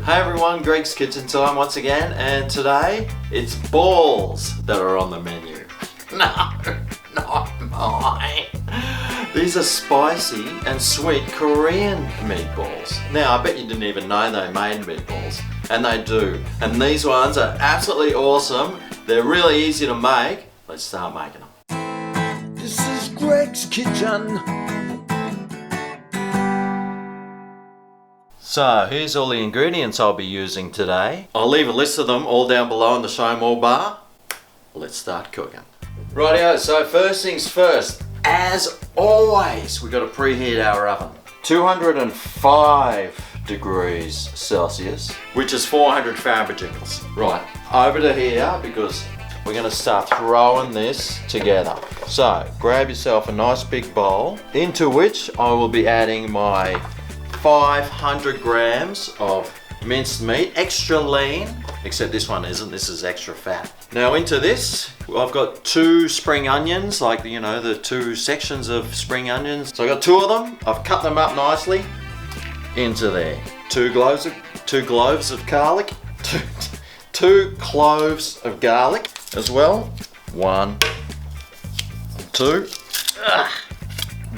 Hey everyone, Greg's Kitchen time once again, and today it's balls that are on the menu. No, not mine. These are spicy and sweet Korean meatballs. Now I bet you didn't even know they made meatballs, and they do. And these ones are absolutely awesome. They're really easy to make. Let's start making them. This is Greg's Kitchen. So here's all the ingredients I'll be using today. I'll leave a list of them all down below in the show more bar. Let's start cooking. Rightio, so first things first, as always, we've got to preheat our oven. 205 degrees Celsius, which is 400 Fahrenheit. Right, over to here because we're going to start throwing this together. So grab yourself a nice big bowl into which I will be adding my 500 grams of minced meat, extra lean, except this one isn't, this is extra fat. Now into this, I've got 2 spring onions, like the 2 sections of spring onions. So I've got 2 of them, I've cut them up nicely into there. 2 cloves of garlic, 2 cloves of garlic as well. 1, 2.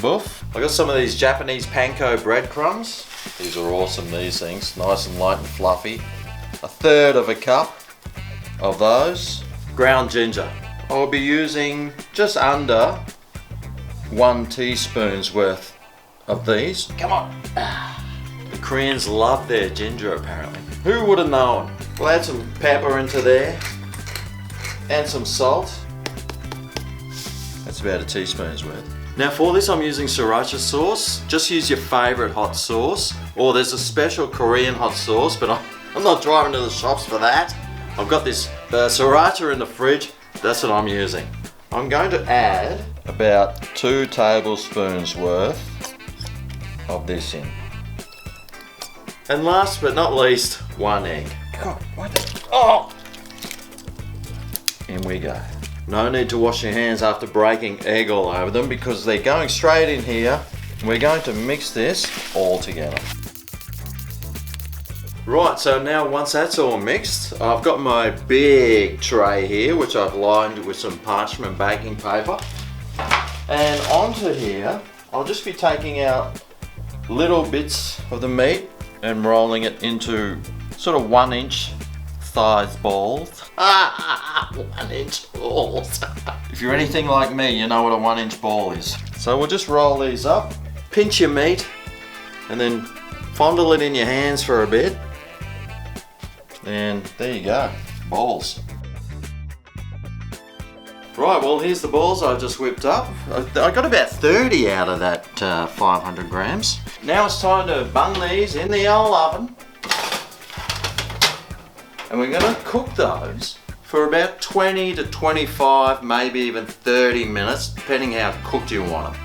Boof. I got some of these Japanese Panko breadcrumbs. These are awesome, these things. Nice and light and fluffy. 1/3 cup of those. Ground ginger. I'll be using just under 1 teaspoon's worth of these. Come on. The Koreans love their ginger apparently. Who would have known? We'll add some pepper into there. And some salt. That's about a teaspoon's worth. Now for this I'm using Sriracha sauce. Just use your favourite hot sauce, or there's a special Korean hot sauce, but I'm not driving to the shops for that. I've got this Sriracha in the fridge, that's what I'm using. I'm going to add about 2 tablespoons worth of this in. And last but not least, 1 egg. God, what the... Oh! In we go. No need to wash your hands after breaking egg all over them because they're going straight in here. We're going to mix this all together. Right, so now once that's all mixed, I've got my big tray here which I've lined with some parchment baking paper. And onto here, I'll just be taking out little bits of the meat and rolling it into sort of 1-inch size balls. 1-inch balls. If you're anything like me, you know what a 1-inch ball is. So we'll just roll these up, pinch your meat, and then fondle it in your hands for a bit. And there you go, balls. Right, well here's the balls I just whipped up. I got about 30 out of that 500 grams. Now it's time to bung these in the old oven. And we're going to cook those for about 20 to 25, maybe even 30 minutes, depending how cooked you want them.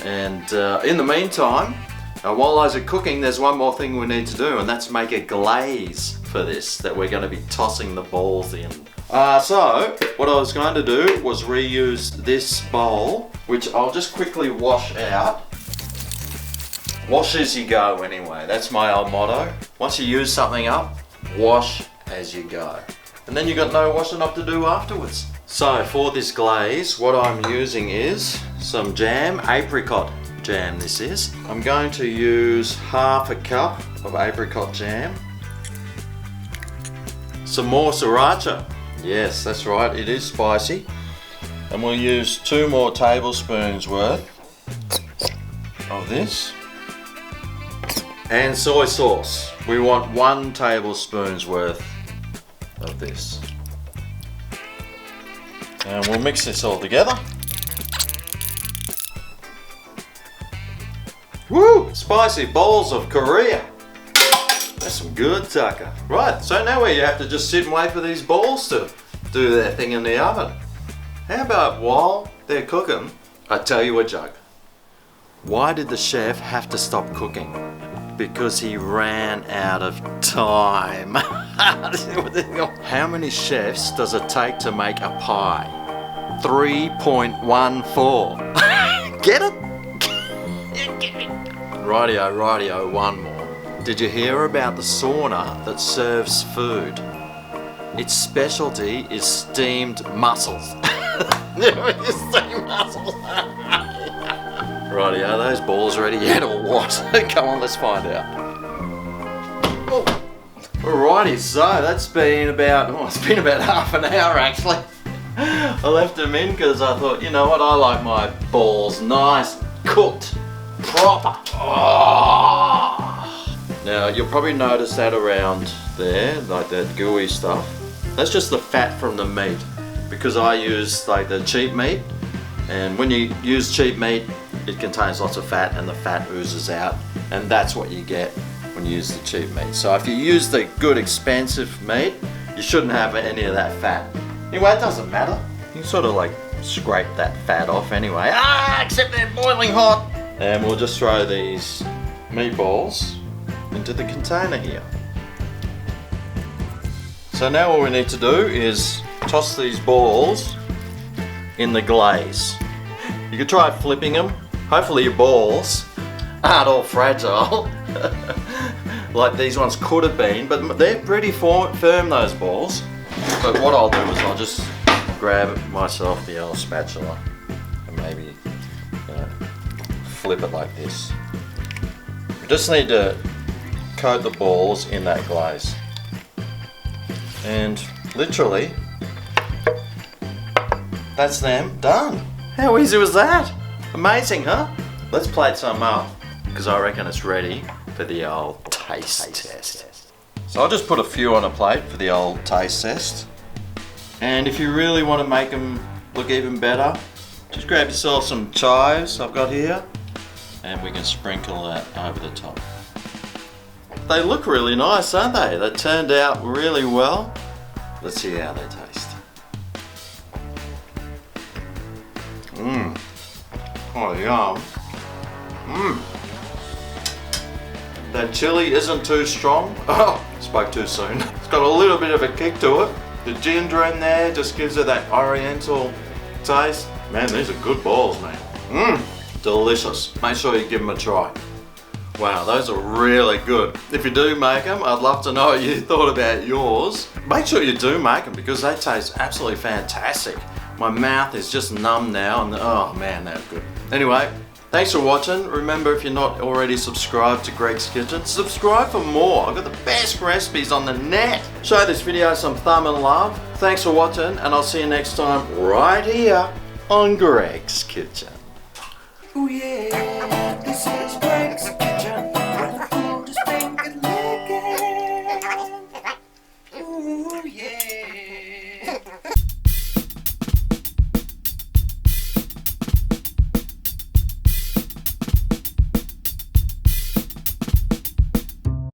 And in the meantime, while those are cooking, there's one more thing we need to do, and that's make a glaze for this that we're going to be tossing the balls in. So, what I was going to do was reuse this bowl, which I'll just quickly wash out. Wash as you go anyway, that's my old motto. Once you use something up, wash as you go. And then you got no washing up to do afterwards. So for this glaze, what I'm using is some jam, apricot jam this is. I'm going to use 1/2 cup of apricot jam. Some more Sriracha. Yes, that's right, it is spicy. And we'll use 2 more tablespoons worth of this. And soy sauce. We want 1 tablespoon's worth of this. And we'll mix this all together. Woo! Spicy balls of Korea. That's some good tucker. Right, so now we have to just sit and wait for these balls to do their thing in the oven. How about while they're cooking, I tell you a joke. Why did the chef have to stop cooking? Because he ran out of time. How many chefs does it take to make a pie? 3.14. Get it? Rightio, one more. Did you hear about the sauna that serves food? Its specialty is steamed mussels. Steamed mussels. Righty, are those balls ready yet or what? Come on, let's find out. Oh. Alrighty, so that's been about, it's been about half an hour actually. I left them in because I thought, you know what, I like my balls nice, cooked, proper. Oh. Now, you'll probably notice that around there, like that gooey stuff. That's just the fat from the meat, because I use like the cheap meat, and when you use cheap meat, it contains lots of fat and the fat oozes out, and that's what you get when you use the cheap meat. So if you use the good expensive meat, you shouldn't have any of that fat. Anyway, it doesn't matter. You can sort of like scrape that fat off anyway. Except they're boiling hot. And we'll just throw these meatballs into the container here. So now all we need to do is toss these balls in the glaze. You could try flipping them. Hopefully your balls aren't all fragile like these ones could have been, but they're pretty firm, those balls. But what I'll do is I'll just grab myself the old spatula and maybe flip it like this. We just need to coat the balls in that glaze. And literally, that's them done. How easy was that? Amazing, huh? Let's plate some up, because I reckon it's ready for the old taste test. So I'll just put a few on a plate for the old taste test. And if you really want to make them look even better, just grab yourself some chives I've got here, and we can sprinkle that over the top. They look really nice, aren't they? They turned out really well. Let's see how they taste. Oh, yum. That chili isn't too strong. Oh, spoke too soon. It's got a little bit of a kick to it. The ginger in there just gives it that oriental taste. Man, these are good balls, man. Delicious. Make sure you give them a try. Wow, those are really good. If you do make them, I'd love to know what you thought about yours. Make sure you do make them, because they taste absolutely fantastic. My mouth is just numb now, and oh man, they're good. Anyway, thanks for watching. Remember, if you're not already subscribed to Greg's Kitchen, subscribe for more. I've got the best recipes on the net. Show this video some thumb and love. Thanks for watching, and I'll see you next time right here on Greg's Kitchen. Ooh yeah.